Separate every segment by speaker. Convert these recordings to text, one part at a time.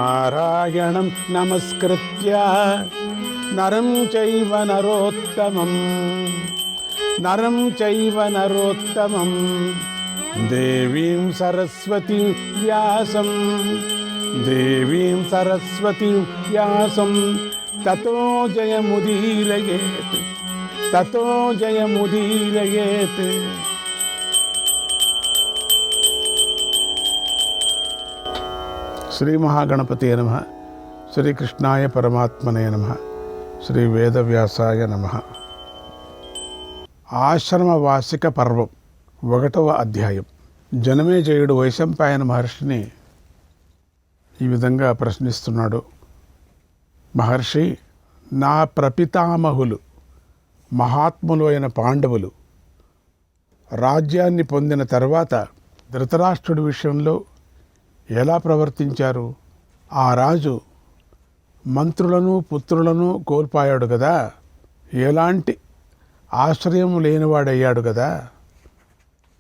Speaker 1: నారాయణం నమస్కృత్య నరం చైవ నరోత్తమం దేవీం సరస్వతి వ్యాసం తతో జయముదీరయేత్. శ్రీ మహాగణపతే నమః. శ్రీకృష్ణాయ పరమాత్మనే నమః. శ్రీ వేదవ్యాసాయ నమః. ఆశ్రమవాసిక పర్వం 1వ అధ్యాయం. జనమేజయుడు వైశంపాయన మహర్షిని ఈ విధంగా ప్రశ్నిస్తున్నాడు. మహర్షి, నా ప్రపితామహులు మహాత్ములు అయిన పాండవులు రాజ్యాన్ని పొందిన తర్వాత ధృతరాష్ట్రుడి విషయంలో ఎలా ప్రవర్తించారు? ఆ రాజు మంత్రులను పుత్రులను కోల్పోయాడు కదా, ఎలాంటి ఆశ్రయం లేనివాడయ్యాడు కదా.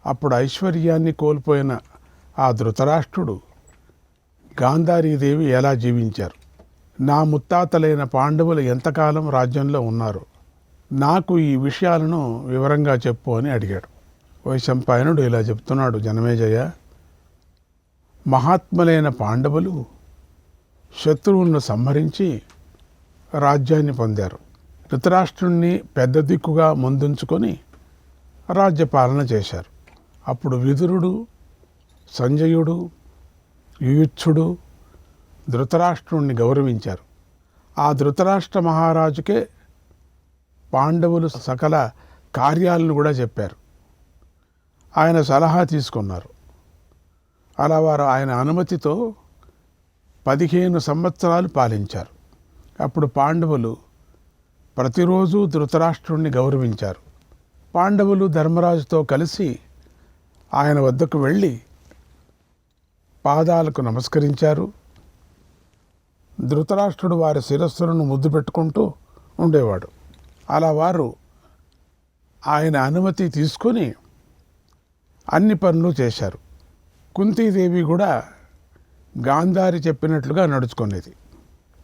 Speaker 1: అప్పుడు ఐశ్వర్యాన్ని కోల్పోయిన ఆ ధృతరాష్ట్రుడు, గాంధారీదేవి ఎలా జీవించారు? నా ముత్తాతలైన పాండవులు ఎంతకాలం రాజ్యంలో ఉన్నారు? నాకు ఈ విషయాలను వివరంగా చెప్పు అని అడిగాడు. వైశంపాయనుడు ఇలా చెప్తున్నాడు. జనమేజయ, మహాత్ములైన పాండవులు శత్రువులను సంహరించి రాజ్యాన్ని పొందారు. ధృతరాష్ట్రుణ్ణి పెద్ద దిక్కుగా ముందుంచుకొని రాజ్యపాలన చేశారు. అప్పుడు విదురుడు, సంజయుడు, యుయుత్సుడు ధృతరాష్ట్రుణ్ణి గౌరవించారు. ఆ ధృతరాష్ట్ర మహారాజుకే పాండవులు సకల కార్యాలను కూడా చెప్పారు. ఆయన సలహా తీసుకున్నారు. అలా వారు ఆయన అనుమతితో 15 సంవత్సరాలు పాలించారు. అప్పుడు పాండవులు ప్రతిరోజు ధృతరాష్ట్రుణ్ణి గౌరవించారు. పాండవులు ధర్మరాజుతో కలిసి ఆయన వద్దకు వెళ్ళి పాదాలకు నమస్కరించారు. ధృతరాష్ట్రుడు వారి శిరస్సులను ముద్దు పెట్టుకుంటూ ఉండేవాడు. అలా వారు ఆయన అనుమతి తీసుకొని అన్ని పనులు చేశారు. కుంతీదేవి కూడా గాంధారి చెప్పినట్లుగా నడుచుకునేది.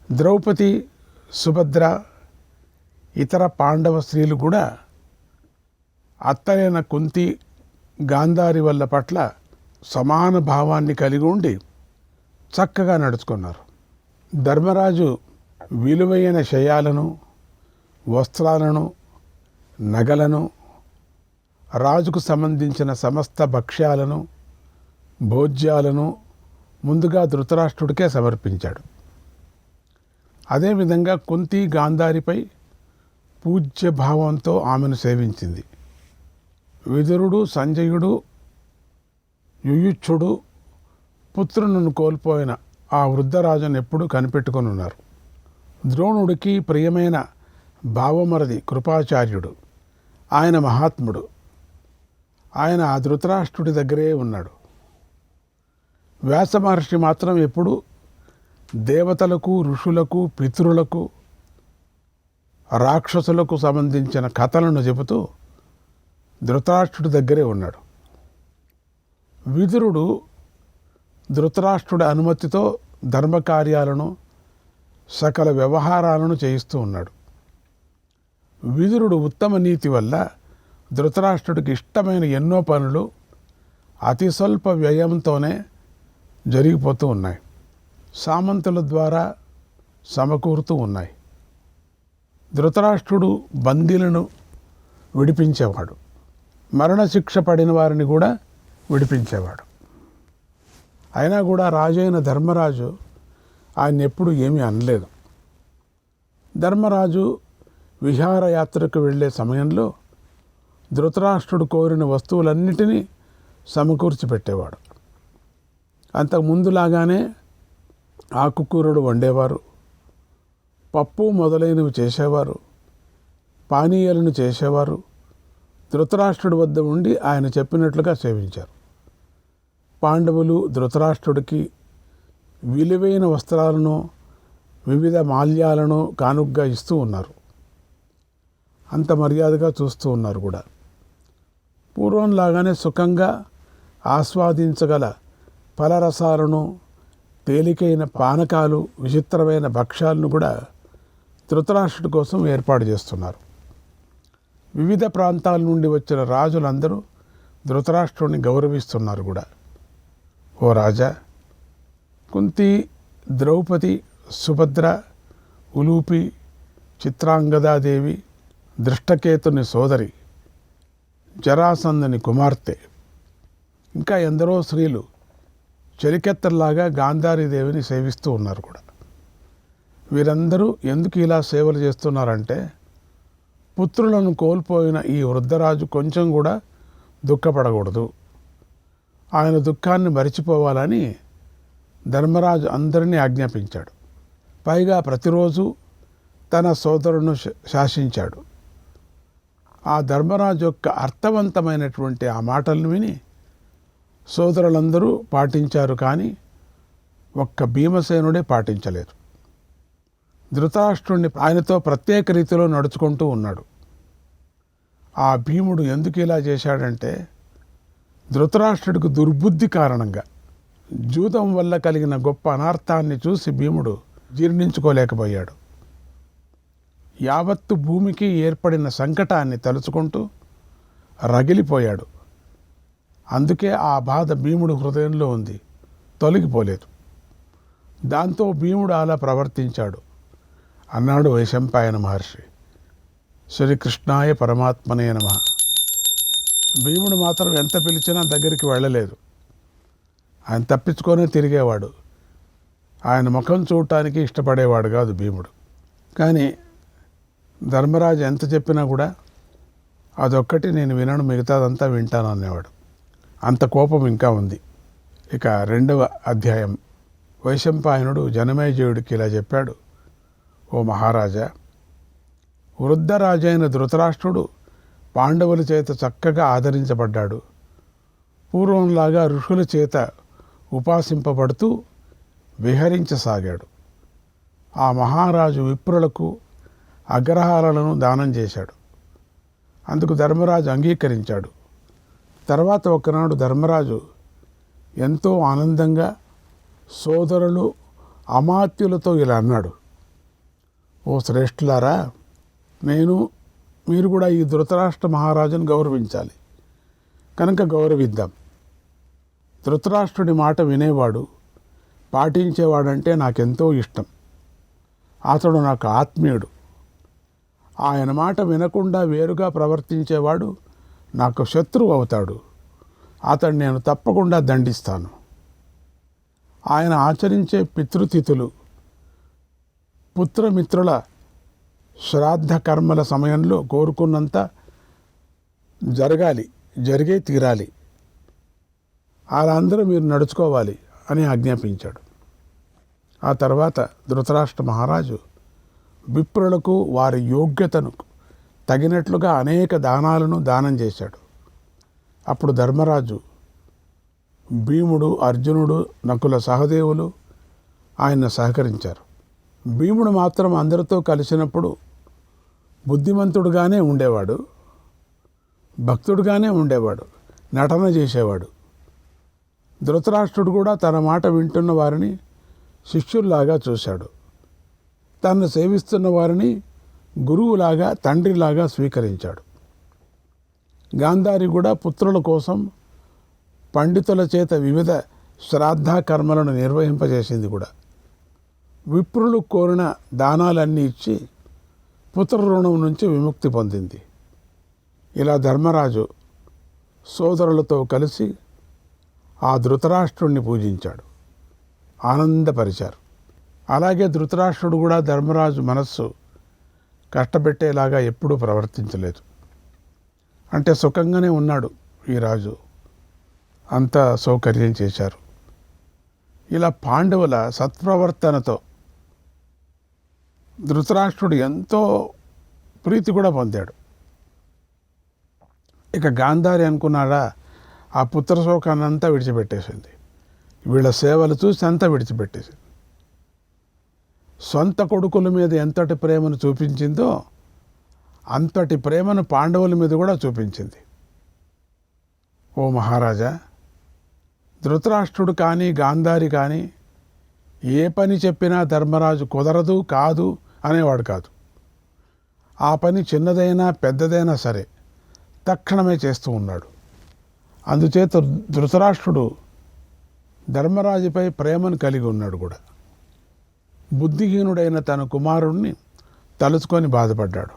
Speaker 1: ద్రౌపది, సుభద్ర, ఇతర పాండవ స్త్రీలు కూడా అత్తలైన కుంతి, గాంధారి వల్ల పట్ల సమాన భావాన్ని కలిగి ఉండి చక్కగా నడుచుకున్నారు. ధర్మరాజు విలువైన శయాలను, వస్త్రాలను, నగలను, రాజుకు సంబంధించిన సమస్త భక్ష్యాలను, భోజ్యాలను ముందుగా ధృతరాష్ట్రుడికే సమర్పించాడు. అదేవిధంగా కుంతి గాంధారిపై పూజ్య భావంతో ఆమెను సేవించింది. విదురుడు, సంజయుడు, యుయుత్సుడు పుత్రులను కోల్పోయిన ఆ వృద్ధరాజును ఎప్పుడూ కనిపెట్టుకొని ఉన్నారు. ద్రోణుడికి ప్రియమైన భావమరది కృపాచార్యుడు, ఆయన మహాత్ముడు. ఆయన ఆ ధృతరాష్ట్రుడి దగ్గరే ఉన్నాడు. వ్యాస మహర్షి మాత్రం ఎప్పుడు దేవతలకు, ఋషులకు, పితృలకు, రాక్షసులకు సంబంధించిన కథలను చెబుతూ ధృతరాష్ట్రుడి దగ్గరే ఉన్నాడు. విదురుడు ధృతరాష్ట్రుడి అనుమతితో ధర్మకార్యాలను, సకల వ్యవహారాలను చేయిస్తూ ఉన్నాడు. విదురుడు ఉత్తమ నీతి వల్ల ధృతరాష్ట్రుడికి ఇష్టమైన ఎన్నో పనులు అతి స్వల్ప వ్యయంతోనే జరిగిపోతూ ఉన్నాయి. సామంతుల ద్వారా సమకూరుతూ ఉన్నాయి. ధృతరాష్ట్రుడు బందీలను విడిపించేవాడు. మరణశిక్ష పడిన వారిని కూడా విడిపించేవాడు. అయినా కూడా రాజైన ధర్మరాజు ఆయన ఎప్పుడు ఏమీ అనలేదు. ధర్మరాజు విహారయాత్రకు వెళ్ళే సమయంలో ధృతరాష్ట్రుడు కోరిన వస్తువులన్నిటినీ సమకూర్చి పెట్టేవాడు. అంతకుముందులాగానే ఆకుకూరలు వండేవారు, పప్పు మొదలైనవి చేసేవారు, పానీయాలను చేసేవారు. ధృతరాష్ట్రుడి వద్ద ఉండి ఆయన చెప్పినట్లుగా సేవించారు. పాండవులు ధృతరాష్ట్రుడికి విలువైన వస్త్రాలను, వివిధ మాల్యాలను కానుగ్గా ఇస్తూ ఉన్నారు. అంత మర్యాదగా చూస్తూ ఉన్నారు కూడా. పూర్వంలాగానే సుఖంగా ఆస్వాదించగల ఫలరసాలను, తేలికైన పానకాలు, విచిత్రమైన భక్ష్యాలను కూడా ధృతరాష్ట్రుడి కోసం ఏర్పాటు చేస్తున్నారు. వివిధ ప్రాంతాల నుండి వచ్చిన రాజులందరూ ధృతరాష్ట్రుడిని గౌరవిస్తున్నారు కూడా. ఓ రాజా, కుంతి, ద్రౌపది, సుభద్ర, ఉలూపి, చిత్రాంగదాదేవి, దృష్టకేతుని సోదరి, జరాసంధుని కుమార్తె, ఇంకా ఎందరో స్త్రీలు చెలికెత్తల్లాగా గాంధారీదేవిని సేవిస్తూ ఉన్నారు కూడా. వీరందరూ ఎందుకు ఇలా సేవలు చేస్తున్నారంటే, పుత్రులను కోల్పోయిన ఈ వృద్ధరాజు కొంచెం కూడా దుఃఖపడకూడదు, ఆయన దుఃఖాన్ని మరిచిపోవాలని ధర్మరాజు అందరినీ ఆజ్ఞాపించాడు. పైగా ప్రతిరోజు తన సోదరును శాసించాడు. ఆ ధర్మరాజు యొక్క అర్థవంతమైనటువంటి ఆ మాటలను విని సోదరులందరూ పాటించారు, కానీ ఒక్క భీమసేనుడే పాటించలేదు. ధృతరాష్ట్రుడిని ఆయనతో ప్రత్యేక రీతిలో నడుచుకుంటూ ఉన్నాడు. ఆ భీముడు ఎందుకు ఇలా చేశాడంటే, ధృతరాష్ట్రుడికి దుర్బుద్ధి కారణంగా జూదం వల్ల కలిగిన గొప్ప అనార్థాన్ని చూసి భీముడు జీర్ణించుకోలేకపోయాడు. యావత్తు భూమికి ఏర్పడిన సంకటాన్ని తలుచుకుంటూ రగిలిపోయాడు. అందుకే ఆ బాధ భీముడు హృదయంలో ఉంది, తొలగిపోలేదు. దాంతో భీముడు అలా ప్రవర్తించాడు అన్నాడు వైశంపాయన మహర్షి. శ్రీకృష్ణాయ పరమాత్మనే నమః. భీముడు మాత్రం ఎంత పిలిచినా దగ్గరికి వెళ్ళలేదు. ఆయన తప్పించుకొనే తిరిగేవాడు. ఆయన ముఖం చూడటానికి ఇష్టపడేవాడు కాదు భీముడు. కానీ ధర్మరాజు ఎంత చెప్పినా కూడా అదొక్కటి నేను వినను, మిగతాదంతా వింటాను అనేవాడు. అంత కోపం ఇంకా ఉంది. ఇక 2వ అధ్యాయం. వైశంపాయనుడు జనమేజయుడికి ఇలా చెప్పాడు. ఓ మహారాజా, వృద్ధరాజైన ధృతరాష్ట్రుడు పాండవుల చేత చక్కగా ఆదరించబడ్డాడు. పూర్వంలాగా ఋషుల చేత ఉపాసింపబడుతూ విహరించసాగాడు. ఆ మహారాజు విప్రులకు అగ్రహారాలను దానం చేశాడు. అందుకు ధర్మరాజు అంగీకరించాడు. తర్వాత ఒకనాడు ధర్మరాజు ఎంతో ఆనందంగా సోదరులు, అమాత్యులతో ఇలా అన్నాడు. ఓ శ్రేష్ఠులారా, మీరు కూడా ఈ ధృతరాష్ట్ర మహారాజును గౌరవించాలి. కనుక గౌరవిద్దాం. ధృతరాష్ట్రుడి మాట వినేవాడు, పాటించేవాడంటే నాకెంతో ఇష్టం. అతడు నాకు ఆత్మీయుడు. ఆయన మాట వినకుండా వేరుగా ప్రవర్తించేవాడు నాకు శత్రువు అవుతాడు. అతడు నేను తప్పకుండా దండిస్తాను. ఆయన ఆచరించే పితృతిథులు, పుత్రమిత్రుల శ్రాద్ధ కర్మల సమయంలో కోరుకున్నంత జరిగే తీరాలి. అలా అందరూ మీరు నడుచుకోవాలి అని ఆజ్ఞాపించాడు. ఆ తర్వాత ధృతరాష్ట్ర మహారాజు విప్రులకు వారి యోగ్యతను తగినట్లుగా అనేక దానాలను దానం చేశాడు. అప్పుడు ధర్మరాజు, భీముడు, అర్జునుడు, నకుల సహదేవులు ఆయన సహకరించారు. భీముడు మాత్రం అందరితో కలిసినప్పుడు బుద్ధిమంతుడుగానే ఉండేవాడు, భక్తుడుగానే ఉండేవాడు, నటన చేసేవాడు. ధృతరాష్ట్రుడు కూడా తన మాట వింటున్న వారిని శిష్యుల్లాగా చూశాడు. తనను సేవిస్తున్న వారిని గురువులాగా, తండ్రిలాగా స్వీకరించాడు. గాంధారి కూడా పుత్రుల కోసం పండితుల చేత వివిధ శ్రాద్ధ కర్మలను నిర్వహింపజేసింది కూడా. విప్రులు కోరిన దానాలన్నీ ఇచ్చి పుత్ర రుణం నుంచి విముక్తి పొందింది. ఇలా ధర్మరాజు సోదరులతో కలిసి ఆ ధృతరాష్ట్రుణ్ణి పూజించాడు, ఆనందపరిచారు. అలాగే ధృతరాష్ట్రుడు కూడా ధర్మరాజు మనస్సు కష్టపెట్టేలాగా ఎప్పుడూ ప్రవర్తించలేదు. అంటే సుఖంగానే ఉన్నాడు ఈ రాజు, అంత సౌకర్యం చేశారు. ఇలా పాండవుల సత్ప్రవర్తనతో ధృతరాష్ట్రుడు ఎంతో ప్రీతి కూడా పొందాడు. ఇక గాంధారి అనుకున్నాడా, ఆ పుత్ర శోకాన్ని అంతా విడిచిపెట్టేసింది. వీళ్ళ సేవలు చూసి అంతా విడిచిపెట్టేసింది. సొంత కొడుకుల మీద ఎంతటి ప్రేమను చూపించిందో అంతటి ప్రేమను పాండవుల మీద కూడా చూపించింది. ఓ మహారాజా, ధృతరాష్ట్రుడు కానీ గాంధారి కానీ ఏ పని చెప్పినా ధర్మరాజు కుదరదు, కాదు అనేవాడు కాదు. ఆ పని చిన్నదైనా పెద్దదైనా సరే తక్షణమే చేస్తూ ఉన్నాడు. అందుచేత ధృతరాష్ట్రుడు ధర్మరాజుపై ప్రేమను కలిగి ఉన్నాడు కూడా. బుద్ధిహీనుడైన తన కుమారుణ్ణి తలుచుకొని బాధపడ్డాడు.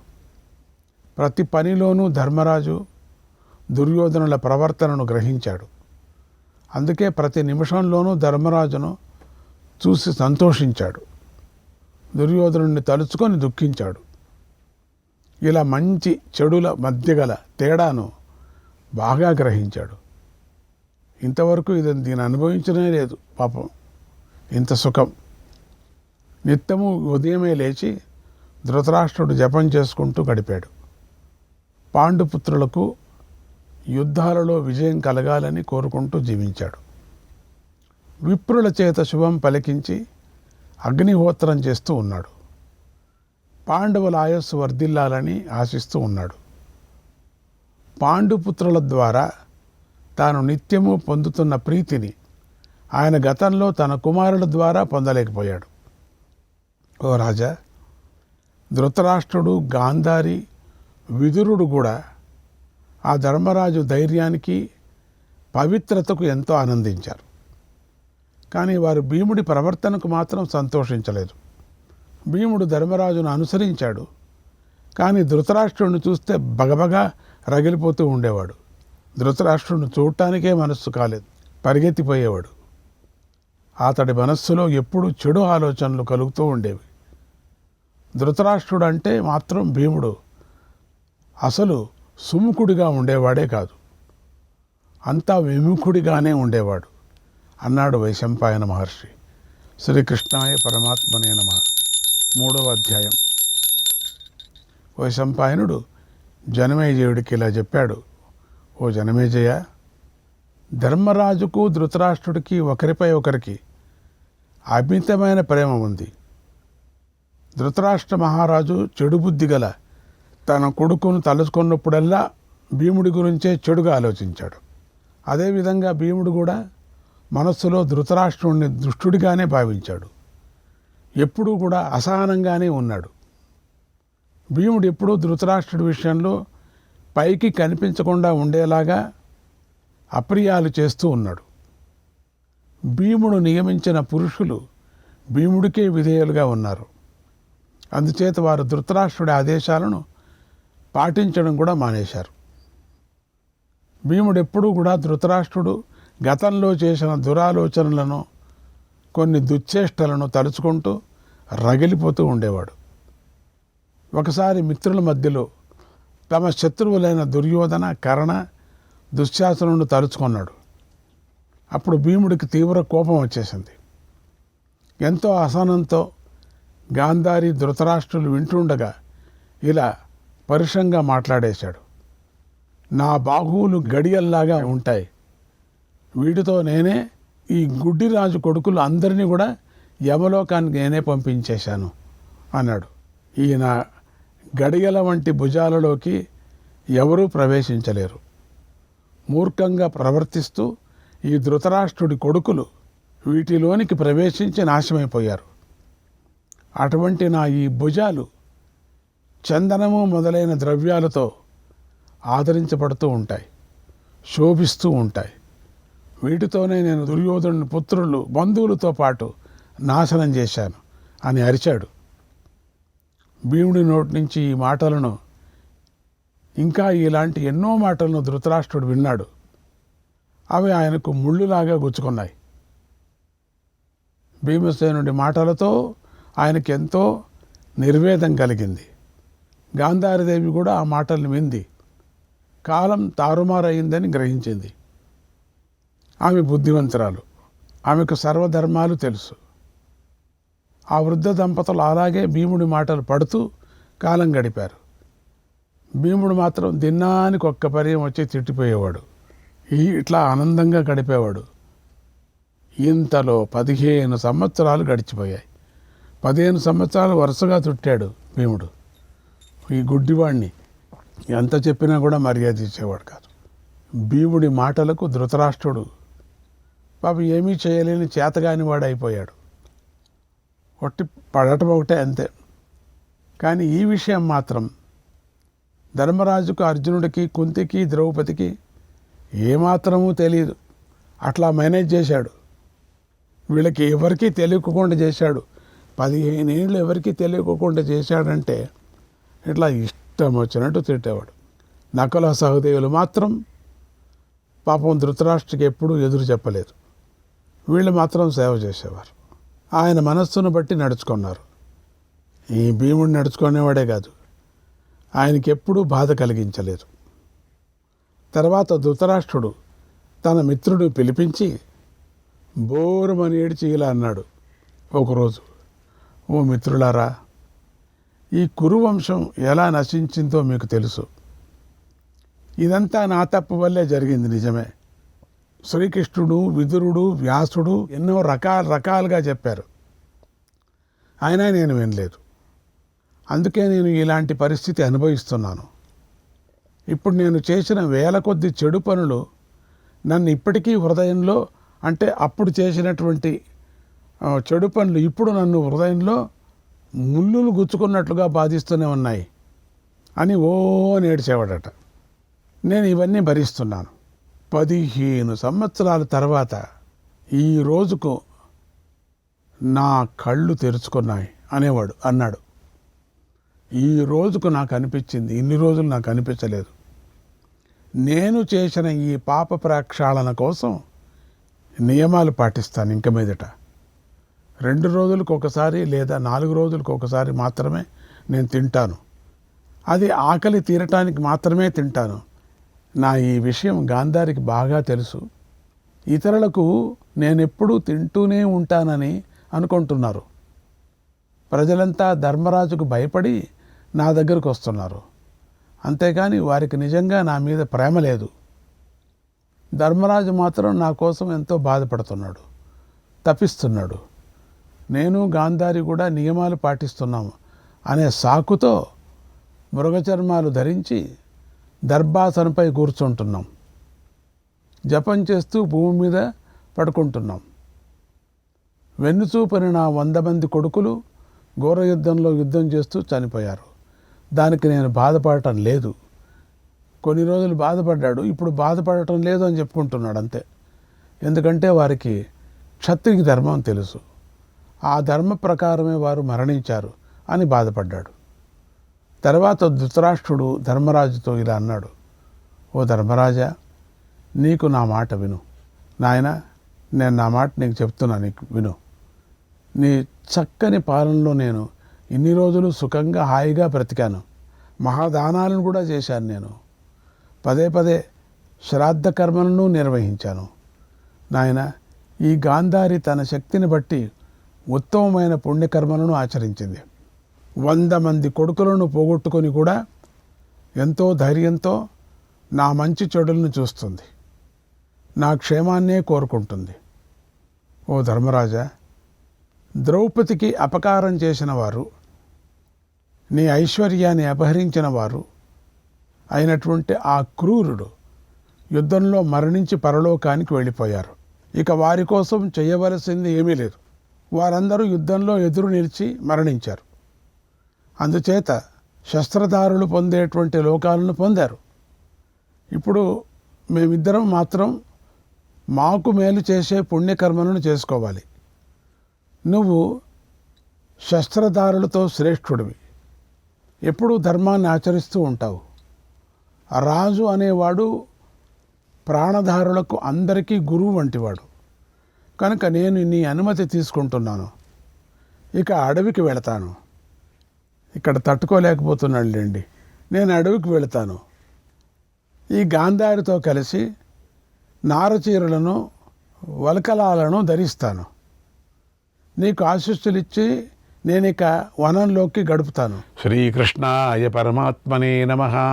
Speaker 1: ప్రతి పనిలోనూ ధర్మరాజు దుర్యోధనుల ప్రవర్తనను గ్రహించాడు. అందుకే ప్రతి నిమిషంలోనూ ధర్మరాజును చూసి సంతోషించాడు, దుర్యోధనుడిని తలుచుకొని దుఃఖించాడు. ఇలా మంచి చెడుల మధ్య గల తేడాను బాగా గ్రహించాడు. ఇంతవరకు దీన్ని అనుభవించనే లేదు పాపం, ఇంత సుఖం. నిత్యము ఉదయమే లేచి ధృతరాష్ట్రుడు జపం చేసుకుంటూ గడిపాడు. పాండుపుత్రులకు యుద్ధాలలో విజయం కలగాలని కోరుకుంటూ జీవించాడు. విప్రుల చేత శుభం పలికించి అగ్నిహోత్రం చేస్తూ ఉన్నాడు. పాండవుల ఆయస్సు వర్ధిల్లాలని ఆశిస్తూ ఉన్నాడు. పాండుపుత్రుల ద్వారా తాను నిత్యము పొందుతున్న ప్రీతిని ఆయన గతంలో తన కుమారుల ద్వారా పొందలేకపోయాడు. ఓ రాజా, ధృతరాష్ట్రుడు, గాంధారి, విదురుడు కూడా ఆ ధర్మరాజు ధైర్యానికి, పవిత్రతకు ఎంతో ఆనందించారు. కానీ వారు భీముడి ప్రవర్తనకు మాత్రం సంతోషించలేదు. భీముడు ధర్మరాజును అనుసరించాడు, కానీ ధృతరాష్ట్రుడిని చూస్తే బగబగా రగిలిపోతూ ఉండేవాడు. ధృతరాష్ట్రుడిని చూడటానికే మనస్సు కాలేదు, పరిగెత్తిపోయేవాడు. అతడి మనస్సులో ఎప్పుడూ చెడు ఆలోచనలు కలుగుతూ ఉండేవి. ధృతరాష్ట్రుడు అంటే మాత్రం భీముడు అసలు సుముఖుడిగా ఉండేవాడే కాదు, అంతా విముఖుడిగానే ఉండేవాడు అన్నాడు వైశంపాయన మహర్షి. శ్రీకృష్ణాయ పరమాత్మనే నమః. 3వ అధ్యాయం. వైశంపాయనుడు జనమేజయుడికి ఇలా చెప్పాడు. ఓ జనమేజయ, ధర్మరాజుకు ధృతరాష్ట్రుడికి ఒకరిపై ఒకరికి అమితమైన ప్రేమ ఉంది. ధృతరాష్ట్ర మహారాజు చెడు బుద్ధి గల తన కొడుకును తలుచుకున్నప్పుడల్లా భీముడి గురించే చెడుగా ఆలోచించాడు. అదేవిధంగా భీముడు కూడా మనస్సులో ధృతరాష్ట్రుడిని దుష్టుడిగానే భావించాడు. ఎప్పుడూ కూడా అసహనంగానే ఉన్నాడు. భీముడు ఎప్పుడూ ధృతరాష్ట్రుడి విషయంలో పైకి కనిపించకుండా ఉండేలాగా అప్రియాలు చేస్తూ ఉన్నాడు. భీముడు నియమించిన పురుషులు భీముడికే విధేయులుగా ఉన్నారు. అందుచేత వారు ధృతరాష్ట్రుడి ఆదేశాలను పాటించడం కూడా మానేశారు. భీముడు ఎప్పుడూ కూడా ధృతరాష్ట్రుడు గతంలో చేసిన దురాలోచనలను, కొన్ని దుశ్చేష్టలను తలుచుకుంటూ రగిలిపోతూ ఉండేవాడు. ఒకసారి మిత్రుల మధ్యలో తమ శత్రువులైన దుర్యోధన, కర్ణ, దుశ్శాసనుడు తలుచుకున్నాడు. అప్పుడు భీముడికి తీవ్ర కోపం వచ్చేసింది. ఎంతో అసహనంతో గాంధారి, ధృతరాష్ట్రులు వింటుండగా ఇలా పరుషంగా మాట్లాడేశాడు. నా బాహువులు గడియల్లాగా ఉంటాయి, వీటితో నేనే ఈ గుడ్డిరాజు కొడుకులు అందరినీ కూడా యమలోకానికి నేనే పంపించేశాను అన్నాడు. ఈయన గడియల వంటి భుజాలలోకి ఎవరూ ప్రవేశించలేరు. మూర్ఖంగా ప్రవర్తిస్తూ ఈ ధృతరాష్ట్రుడి కొడుకులు వీటిలోనికి ప్రవేశించి నాశమైపోయారు. అటువంటి నా ఈ భుజాలు చందనము మొదలైన ద్రవ్యాలతో ఆదరించబడుతూ ఉంటాయి, శోభిస్తూ ఉంటాయి. వీటితోనే నేను దుర్యోధనుని పుత్రులు, బంధువులతో పాటు నాశనం చేశాను అని అరిచాడు. భీముడి నోటి నుంచి ఈ మాటలను, ఇంకా ఇలాంటి ఎన్నో మాటలను ధృతరాష్ట్రుడు విన్నాడు. అవి ఆయనకు ముళ్ళులాగా గుచ్చుకున్నాయి. భీమసేనుడి మాటలతో ఆయనకి ఎంతో నిర్వేదం కలిగింది. గాంధారీదేవి కూడా ఆ మాటలను వింది. కాలం తారుమారయిందని గ్రహించింది. ఆమె బుద్ధివంతురాలు, ఆమెకు సర్వధర్మాలు తెలుసు. ఆ వృద్ధ దంపతులు అలాగే భీముడి మాటలు పడుతూ కాలం గడిపారు. భీముడు మాత్రం దిన్నానికి ఒక్క పర్యం వచ్చి తిట్టిపోయేవాడు. ఇట్లా ఆనందంగా గడిపేవాడు. ఇంతలో 15 సంవత్సరాలు గడిచిపోయాయి. 15 సంవత్సరాలు వరుసగా చుట్టాడు భీముడు. ఈ గుడ్డివాడిని ఎంత చెప్పినా కూడా మర్యాద ఇచ్చేవాడు కాదు. భీముడి మాటలకు ధృతరాష్ట్రుడు పాపం ఏమీ చేయలేని చేతగాని వాడు అయిపోయాడు. ఒట్టి పడటం ఒకటే అంతే. కానీ ఈ విషయం మాత్రం ధర్మరాజుకు, అర్జునుడికి, కుంతికి, ద్రౌపదికి ఏమాత్రమూ తెలియదు. అట్లా మేనేజ్ చేశాడు. వీళ్ళకి ఎవరికీ తెలియకుండా చేశాడు. 15 ఏళ్ళు ఎవరికీ తెలియకుండా చేశాడంటే ఇట్లా ఇష్టం వచ్చినట్టు తిట్టేవాడు. నకుల సహదేవులు మాత్రం పాపం ధృతరాష్ట్రకి ఎప్పుడూ ఎదురు చెప్పలేదు. వీళ్ళు మాత్రం సేవ చేసేవారు. ఆయన మనస్సును బట్టి నడుచుకున్నారు. ఈ భీముడు నడుచుకునేవాడే కాదు, ఆయనకి ఎప్పుడూ బాధ కలిగించలేదు. తర్వాత ధృతరాష్ట్రుడు తన మిత్రుడు పిలిపించి బోరుమని ఏడ్చి ఇలా అన్నాడు ఒకరోజు, ఓ మిత్రులారా, ఈ కురువంశం ఎలా నశించిందో మీకు తెలుసు. ఇదంతా నా తప్పు వల్లే జరిగింది, నిజమే. శ్రీకృష్ణుడు, విదురుడు, వ్యాసుడు ఎన్నో రకాలుగా చెప్పారు, అయినా నేను వినలేదు. అందుకే నేను ఇలాంటి పరిస్థితి అనుభవిస్తున్నాను. ఇప్పుడు నేను చేసిన వేల కొద్ది చెడు పనులు నన్ను ఇప్పటికీ హృదయంలో, అంటే అప్పుడు చేసినటువంటి చెడు పనులు ఇప్పుడు నన్ను హృదయంలో ముళ్ళులు గుచ్చుకున్నట్లుగా బాధిస్తూనే ఉన్నాయి అని నేడ్చేవాడట. నేను ఇవన్నీ భరిస్తున్నాను. 15 సంవత్సరాల తర్వాత ఈ రోజుకు నా కళ్ళు తెరుచుకున్నాయి అన్నాడు. ఈ రోజుకు నాకు అనిపించింది, ఇన్ని రోజులు నాకు అనిపించలేదు. నేను చేసిన ఈ పాప ప్రక్షాళన కోసం నియమాలు పాటిస్తాను. ఇంక మీదట 2 రోజులకు ఒకసారి లేదా 4 రోజులకు ఒకసారి మాత్రమే నేను తింటాను. అది ఆకలి తీరటానికి మాత్రమే తింటాను. నా ఈ విషయం గాంధారికి బాగా తెలుసు. ఇతరులకు నేనెప్పుడూ తింటూనే ఉంటానని అనుకుంటున్నారు. ప్రజలంతా ధర్మరాజుకు భయపడి నా దగ్గరకు వస్తున్నారు. అంతేకాని వారికి నిజంగా నా మీద ప్రేమ లేదు. ధర్మరాజు మాత్రం నా కోసం ఎంతో బాధపడుతున్నాడు, తప్పిస్తున్నాడు. నేను గాంధారి కూడా నియమాలు పాటిస్తున్నాము అనే సాకుతో మృగచర్మాలు ధరించి దర్భాసనపై కూర్చుంటున్నాం. జపం చేస్తూ భూమి మీద పడుకుంటున్నాం. వెన్నుచూపని నా 100 మంది కొడుకులు ఘోర యుద్ధంలో యుద్ధం చేస్తూ చనిపోయారు. దానికి నేను బాధపడటం లేదు. కొన్ని రోజులు బాధపడ్డాడు, ఇప్పుడు బాధపడటం లేదు అని చెప్పుకుంటున్నాడు అంతే. ఎందుకంటే వారికి క్షత్రియ ధర్మం తెలుసు, ఆ ధర్మ ప్రకారమే వారు మరణించారు అని బాధపడ్డాడు. తర్వాత ధృతరాష్ట్రుడు ధర్మరాజుతో ఇలా అన్నాడు, ఓ ధర్మరాజా, నీకు నా మాట విను. నాయన, నేను నా మాట నీకు చెప్తున్నా, నీకు విను. నీ చక్కని పాలనలో నేను ఇన్ని రోజులు సుఖంగా హాయిగా బ్రతికాను. మహాదానాలను కూడా చేశాను. నేను పదే శ్రాద్ధ కర్మలను నిర్వహించాను. నాయన, ఈ గాంధారి తన శక్తిని బట్టి ఉత్తమమైన పుణ్యకర్మలను ఆచరించింది. 100 మంది కొడుకులను పోగొట్టుకొని కూడా ఎంతో ధైర్యంతో నా మంచి చెడులను చూస్తుంది, నా క్షేమాన్నే కోరుకుంటుంది. ఓ ధర్మరాజా, ద్రౌపదికి అపకారం చేసిన వారు, నీ ఐశ్వర్యాన్ని అపహరించిన వారు అయినటువంటి ఆ క్రూరుడు యుద్ధంలో మరణించి పరలోకానికి వెళ్ళిపోయారు. ఇక వారి కోసం చేయవలసింది ఏమీ లేదు. వారందరూ యుద్ధంలో ఎదురు నిలిచి మరణించారు. అందుచేత శస్త్రధారులు పొందేటువంటి లోకాలను పొందారు. ఇప్పుడు మేమిద్దరం మాత్రం మాకు మేలు చేసే పుణ్యకర్మలను చేసుకోవాలి. నువ్వు శస్త్రధారులతో శ్రేష్ఠుడివి, ఎప్పుడూ ధర్మాన్ని ఆచరిస్తూ ఉంటావు. రాజు అనేవాడు ప్రాణధారులకు అందరికీ గురువు వంటివాడు. కనుక నేను నీ అనుమతి తీసుకుంటున్నాను. ఇక అడవికి వెళతాను. ఇక్కడ తట్టుకోలేకపోతున్నాడు లేండి, నేను అడవికి వెళతాను. ఈ గాంధారితో కలిసి నారచీరలను, వల్కలాలను ధరిస్తాను. నీకు ఆశీస్సులిచ్చి నేనిక వనంలోకి గడుపుతాను. శ్రీకృష్ణాయ పరమాత్మనే నమః.